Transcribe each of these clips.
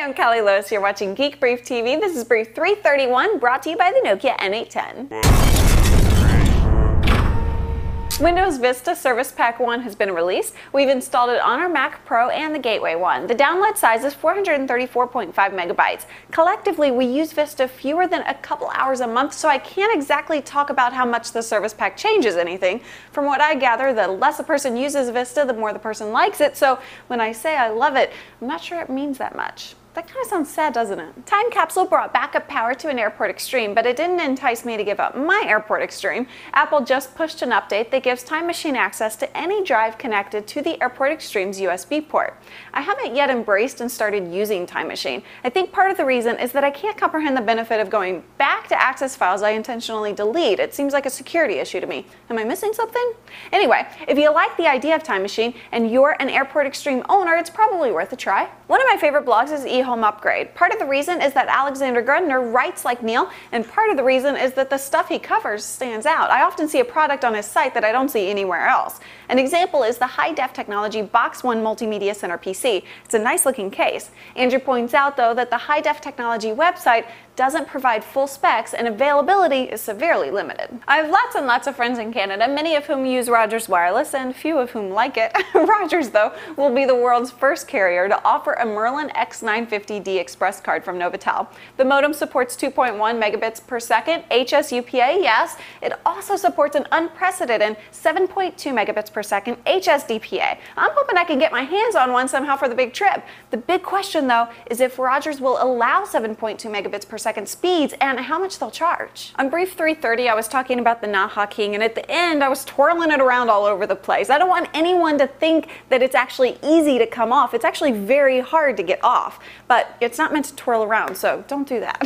I'm Callie Lewis. You're watching Geek Brief TV. This is Brief 331, brought to you by the Nokia N810. Windows Vista Service Pack One has been released. We've installed it on our Mac Pro and the Gateway one. The download size is 434.5 megabytes. Collectively, we use Vista fewer than a couple hours a month, so I can't exactly talk about how much the Service Pack changes anything. From what I gather, the less a person uses Vista, the more the person likes it, so when I say I love it, I'm not sure it means that much. That kind of sounds sad, doesn't it? Time Capsule brought backup power to an Airport Extreme, but it didn't entice me to give up my Airport Extreme. Apple just pushed an update that gives Time Machine access to any drive connected to the Airport Extreme's USB port. I haven't yet embraced and started using Time Machine. I think part of the reason is that I can't comprehend the benefit of going back to access files I intentionally delete. It seems like a security issue to me. Am I missing something? Anyway, if you like the idea of Time Machine and you're an Airport Extreme owner, it's probably worth a try. One of my favorite blogs is eHomeUpgrade. Part of the reason is that Alexander Grundner writes like Neil, and part of the reason is that the stuff he covers stands out. I often see a product on his site that I don't see anywhere else. An example is the high-def technology BoxOne Multimedia Center PC. It's a nice looking case. Andrew points out, though, that the high-def technology website doesn't provide full specs and availability is severely limited. I have lots and lots of friends in Canada, many of whom use Rogers Wireless and few of whom like it. Rogers, though, will be the world's first carrier to offer a Merlin X950-D ExpressCard from Novatel. The modem supports 2.1 megabits per second, HSUPA, yes. It also supports an unprecedented 7.2 megabits per second HSDPA. I'm hoping I can get my hands on one somehow for the big trip. The big question, though, is if Rogers will allow 7.2 megabits per second speeds and how much they'll charge. On Brief 330, I was talking about the not hotkeying, and at the end, I was twirling it around all over the place. I don't want anyone to think that it's actually easy to come off. It's actually very hard to get off, but it's not meant to twirl around, so don't do that.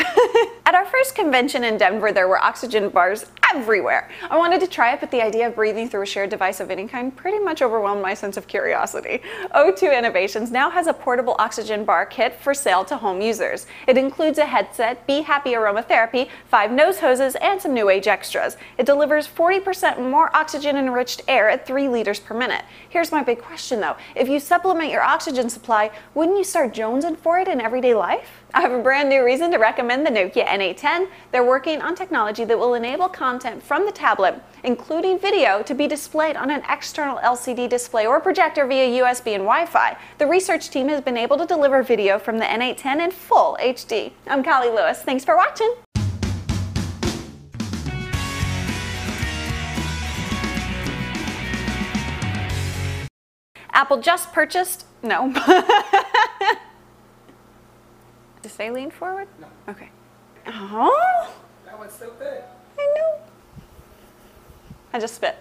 At our first convention in Denver, there were oxygen bars everywhere. I wanted to try it, but the idea of breathing through a shared device of any kind pretty much overwhelmed my sense of curiosity. O2 Innovations now has a portable oxygen bar kit for sale to home users. It includes a headset, Be Happy aromatherapy, 5 nose hoses, and some new age extras. It delivers 40% more oxygen-enriched air at 3 liters per minute. Here's my big question, though. If you supplement your oxygen supply, wouldn't you start jonesing for it in everyday life? I have a brand new reason to recommend the Nokia N810. They're working on technology that will enable content from the tablet, including video, to be displayed on an external LCD display or projector via USB and Wi-Fi. The research team has been able to deliver video from the N810 in full HD. I'm Callie Lewis. Thanks for watching. Apple just purchased... No. Did I say lean forward? No. Okay. Oh! That was so good. I know. I just spit.